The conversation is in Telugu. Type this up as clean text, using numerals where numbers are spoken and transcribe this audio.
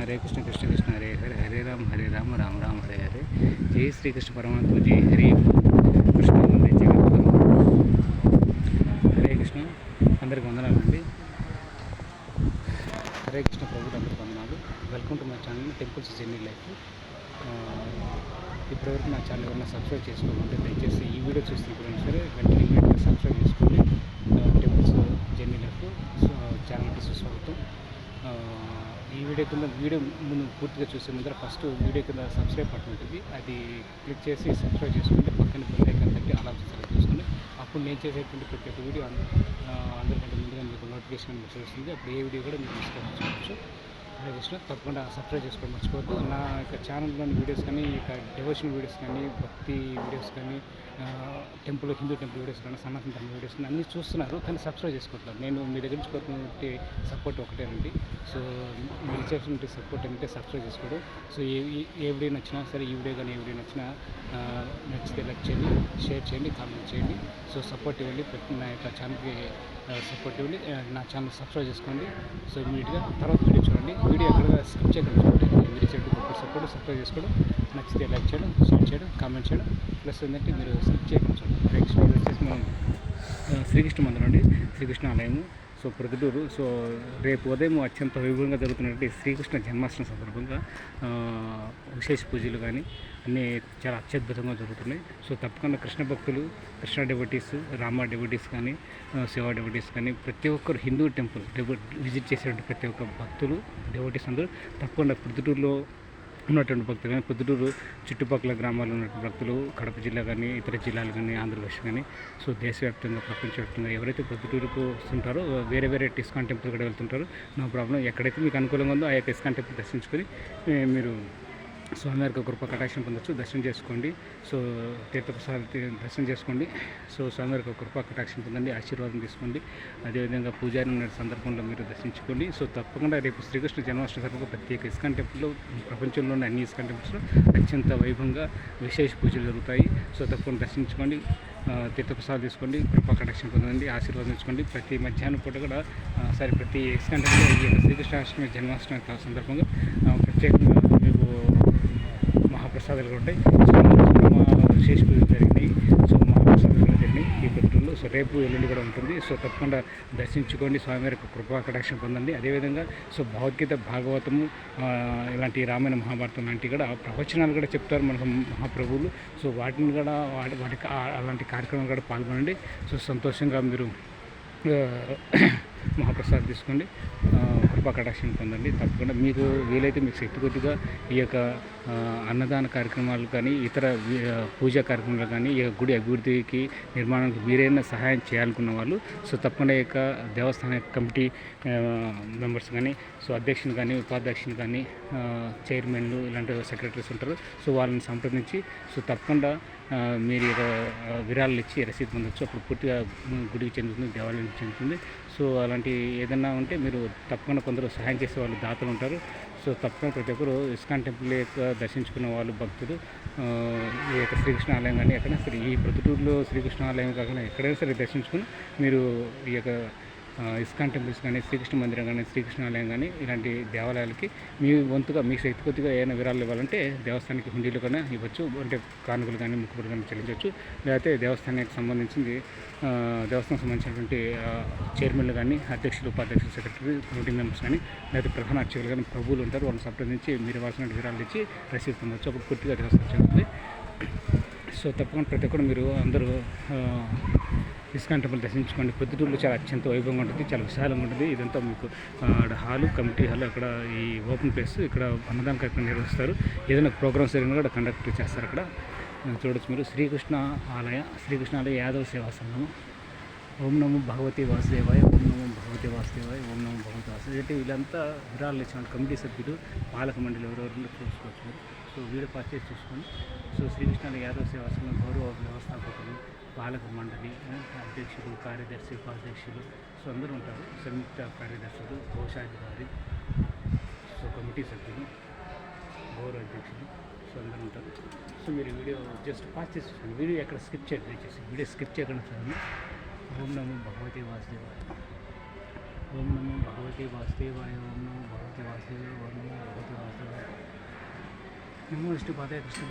హరే కృష్ణ కృష్ణ కృష్ణ హరే హరే హరే రామ రామ రామ హరే హరే. జై శ్రీకృష్ణ పరమాత్మ జై హరి కృష్ణ హరే కృష్ణ. అందరికి వందనాలండి. హరే కృష్ణ ప్రభుత్వ అందరికి వందనాలు. Welcome to my channel temples journey life. ఇప్పటివరకు నా ఛానల్ ఎవరైనా సబ్స్క్రైబ్ చేసుకోవాలంటే దయచేసి ఈ వీడియో చూస్తున్నప్పుడు సరే వెంటనే సబ్స్క్రైబ్ చేసుకోండి. టెంపుల్స్ జర్నీ లైఫ్ ఛానల్కి సుస్వాగతం. ఈ వీడియో ముందు పూర్తిగా చూసే ముందర ఫస్ట్ వీడియో కింద సబ్స్క్రైబ్ బటన్ ఉంటుంది, అది క్లిక్ చేసి సబ్స్క్రైబ్ చేసుకుంటే పక్కన బెల్ ఐకాన్ తట్టి అలా సెలెక్ట్ చేసుకోండి. అప్పుడు నేను చేసేటువంటి ప్రతి ఒక్క వీడియో అందరికంటే ముందుగా మీకు నోటిఫికేషన్ మెసేజ్ వస్తుంది. అప్పుడు ఏ వీడియో కూడా మీరు తీసుకోవచ్చు. హరే కృష్ణ. తప్పకుండా సబ్స్క్రైబ్ చేసుకోవడం మర్చిపోవద్దు. నా యొక్క ఛానల్లోని వీడియోస్ కానీ, ఇక డివోషనల్ వీడియోస్ కానీ, భక్తి వీడియోస్ కానీ, హిందూ టెంపుల్ వీడియోస్ కానీ, సనాతన ధర్మ వీడియోస్ కానీ అన్నీ చూస్తున్నారు, కానీ సబ్స్క్రైబ్ చేసుకుంటున్నారు. నేను మీ దగ్గర నుంచి కోరుకునే సపోర్ట్ ఒకటేనండి. సో మీరు చేసినటువంటి సపోర్ట్ ఏంటంటే సబ్స్క్రైబ్ చేసుకోవడం. సో ఏ వీడియో నచ్చినా సరే, ఈ వీడియో కానీ ఏ వీడియో నచ్చినా నచ్చితే లైక్ చేయండి, షేర్ చేయండి, కామెంట్ చేయండి. సో సపోర్ట్ ఇవ్వండి, నా యొక్క ఛానల్కి సపోర్ట్ ఇవ్వండి. నా ఛానల్ సబ్స్క్రైబ్ చేసుకోండి. సో ఇమీడియట్గా తర్వాత వీడియో చూడండి. వీడియో ఎక్కడ స్కిప్ చేయకుండా చూడండి. మీరు చేయడం సపోర్ట్ సబ్స్క్రైబ్ చేసుకోవడం, నచ్చితే లైక్ చేయడం, షేర్ చేయడం, కామెంట్ చేయడం. ప్లస్ ఏంటంటే మీరు స్కిప్ చేయకుండా చూడండి. నెక్స్ట్ వచ్చేసి మనం శ్రీకృష్ణ మందిరం అండి, శ్రీకృష్ణ ఆలయము. సో ప్రొద్దుటూరు. సో రేపు ఉదయం అత్యంత వైభవంగా జరుగుతున్నటువంటి శ్రీకృష్ణ జన్మాష్టమి సందర్భంగా విశేష పూజలు కానీ అన్నీ చాలా అత్యద్భుతంగా జరుగుతున్నాయి. సో తప్పకుండా కృష్ణ భక్తులు, కృష్ణ డివోటీస్, రామ డివోటీస్ కానీ, శివ డివోటీస్ కానీ, ప్రతి ఒక్కరు హిందూ టెంపుల్ విజిట్ చేసేటువంటి ప్రతి ఒక్క భక్తులు, డివోటీస్ అందరూ తప్పకుండా ప్రొద్దుటూరులో ఉన్నటువంటి భక్తులు కానీ, పొద్దుటూరు చుట్టుపక్కల గ్రామాల్లో ఉన్నటువంటి భక్తులు, కడప జిల్లా కానీ, ఇతర జిల్లాలు కానీ, ఆంధ్రప్రదేశ్ కానీ, సో దేశవ్యాప్తంగా ప్రపంచవ్యాప్తంగా ఎవరైతే పొద్దుటూరుకు వస్తుంటారో వేరే వేరే ఇస్కాన్ టెంపుల్ కూడా వెళ్తుంటారో నో ప్రాబ్లం. ఎక్కడైతే మీకు అనుకూలంగా ఉందో ఆ యొక్క ఇస్కాన్ టెంపుల్ దర్శించుకొని మీరు స్వామివారికి కృప కటాక్షం పొందొచ్చు. దర్శనం చేసుకోండి. సో తీర్థప్రసాద దర్శనం చేసుకోండి. సో స్వామివారికి కృప కటాక్షం పొందండి, ఆశీర్వాదం తీసుకోండి. అదేవిధంగా పూజారి ఉన్న సందర్భంలో మీరు దర్శించుకోండి. సో తప్పకుండా రేపు శ్రీకృష్ణ జన్మాష్టమి సందర్భంగా ప్రత్యేక ఇస్కాన్ టెంపుల్లో, ప్రపంచంలోని అన్ని ఇస్కాన్ టెంపుల్స్లో అత్యంత వైభవంగా విశేష పూజలు జరుగుతాయి. సో తప్పకుండా దర్శించుకోండి, తీర్థప్రసాదం తీసుకోండి, కృపా కటాక్షం పొందండి, ఆశీర్వాదం తీసుకోండి. ప్రతి మధ్యాహ్నం పూట కూడా ప్రతి ఇస్కాన్ టెంపుల్లో ఈ యొక్క శ్రీకృష్ణాష్టమి జన్మాష్టమి సందర్భంగా ప్రత్యేకంగా మీకు మహాప్రసాదాలు కూడా ఉంటాయి. సో విశేష పూజలు జరిగినాయి. సో మహాప్రసాదాలు కూడా జరిగినాయి ఈ పొద్దుల్లో. సో రేపు ఎల్లుండి కూడా ఉంటుంది. సో తప్పకుండా దర్శించుకోండి, స్వామివారికి కృపా కటాక్షం పొందండి. అదేవిధంగా సో భగవద్గీత, భాగవతము, ఇలాంటి రామాయణ మహాభారతం లాంటివి కూడా ప్రవచనాలు కూడా చెప్తారు మన మహాప్రభువులు. సో వాటిని కూడా వాటికి అలాంటి కార్యక్రమాలు కూడా పాల్గొనండి. సో సంతోషంగా మీరు మహాప్రసాదం తీసుకోండి, కృపా కటాక్షం పొందండి. తప్పకుండా మీకు వీలైతే మీకు శక్తి కొద్దిగా ఈ యొక్క అన్నదాన కార్యక్రమాలు కానీ, ఇతర పూజా కార్యక్రమాలు కానీ, ఈ గుడి అభివృద్ధికి, నిర్మాణానికి మీరైనా సహాయం చేయాలనుకున్న వాళ్ళు సో తప్పకుండా ఈ యొక్క దేవస్థాన కమిటీ మెంబర్స్ కానీ, సో అధ్యక్షులు కానీ, ఉపాధ్యక్షులు కానీ, చైర్మన్లు, ఇలాంటి సెక్రటరీస్ ఉంటారు. సో వాళ్ళని సంప్రదించి సో తప్పకుండా మీరు విరాళాలు ఇచ్చి రసీదు పొందొచ్చు. అప్పుడు పూర్తిగా గుడికి చెందుతుంది, దేవాలయానికి చెందుతుంది. సో అలాంటి ఏదైనా ఉంటే మీరు తప్పకుండా కొందరు సహాయం చేసే వాళ్ళు దాతలు ఉంటారు. సో తప్పకుండా ప్రతి ఒక్కరు ఇస్కాన్ టెంపుల్ యొక్క దర్శించుకున్న వాళ్ళు భక్తులు ఈ యొక్క శ్రీకృష్ణ ఆలయం కానీ ఎక్కడైనా సరే, ఈ ప్రొద్దుటూరులో శ్రీకృష్ణ ఆలయం కాకుండా ఎక్కడైనా సరే దర్శించుకుని మీరు ఈ యొక్క ఇస్కాన్ టెంపుల్స్ కానీ, శ్రీకృష్ణ మందిరం కానీ, శ్రీకృష్ణ ఆలయం కానీ ఇలాంటి దేవాలయాలకి మీ వంతుగా మీ శక్తి కొద్దిగా ఏమైనా విరాళాలు ఇవ్వాలంటే దేవస్థానానికి హుండీలు కానీ ఇవ్వచ్చు. అంటే కానుకలు కానీ, ముక్కుబడి కానీ చెల్లించవచ్చు. లేకపోతే దేవస్థానానికి సంబంధించినటువంటి చైర్మన్లు కానీ, అధ్యక్షులు, ఉపాధ్యక్షులు, సెక్రటరీ, కమిటీ మెంబర్స్ కానీ, లేకపోతే ప్రధాన అర్చకులు కానీ, ప్రభువులు ఉంటారు. వాళ్ళని సంప్రదించి మీరు ఇవ్వాల్సిన విరాళాలు ఇచ్చి రసీదు పొందవచ్చు. అప్పుడు పూర్తిగా దేవస్థానం చెందుతుంది. సో తప్పకుండా ప్రతి ఒక్కరు మీరు అందరూ ఇస్కాన్ టెంపుల్ దర్శించుకోండి. పొద్దుటూరులో చాలా అత్యంత వైభవంగా ఉంటుంది, చాలా విశాలంగా ఉంటుంది. ఇదంతా మీకు హాలు, కమిటీ హాల్, అక్కడ ఈ ఓపెన్ ప్లేస్, ఇక్కడ అన్నదాన కార్యక్రమం నిర్వహిస్తారు. ఏదైనా ప్రోగ్రామ్స్ జరిగినా కూడా కండక్ట్ చేస్తారు. అక్కడ చూడొచ్చు మీరు. శ్రీకృష్ణ ఆలయ యాదవ సేవా సంఘం. ఓం నమో భగవతి వాసుదేవాయ, ఓం నమో భగవతి వాసుదేవాయ, ఓం నమో భగవతి వాసుదేవాయ. అంటే వీళ్ళంతా విరాళాలు ఇచ్చిన కమిటీ సభ్యులు, పాలక మండలి ఎవరెవరు చూసుకోవచ్చు. సో వీడియో పాస్ చేసి చూసుకోండి. సో శ్రీకృష్ణ యాదవ సేవా సంఘం గౌరవ వ్యవస్థాపకులు, పాలక మండలి, అధ్యక్షులు, కార్యదర్శి, ఉపాధ్యక్షులు, సో అందరూ ఉంటారు. సంయుక్త కార్యదర్శులు, కోశాధికారి, సో కమిటీ సభ్యులు, గౌరవ అధ్యక్షులు, సో అందరూ ఉంటారు. సో మీరు వీడియో జస్ట్ పాస్ చేసి చూడండి. వీడియో ఎక్కడ స్కిప్ చేయడం, దయచేసి వీడియో స్కిప్ చేయకుండా చూడండి. ఓం నమో భగవతి వాసుదేవాయ, ఓం నమో భగవతి వాసుదేవాయ, ఓం నమో భగవతి వాసుదేవాయ, ఓం నమో భగవతి నిర్మూల డిస్ట్రిక్ట్ పాదయాత్ర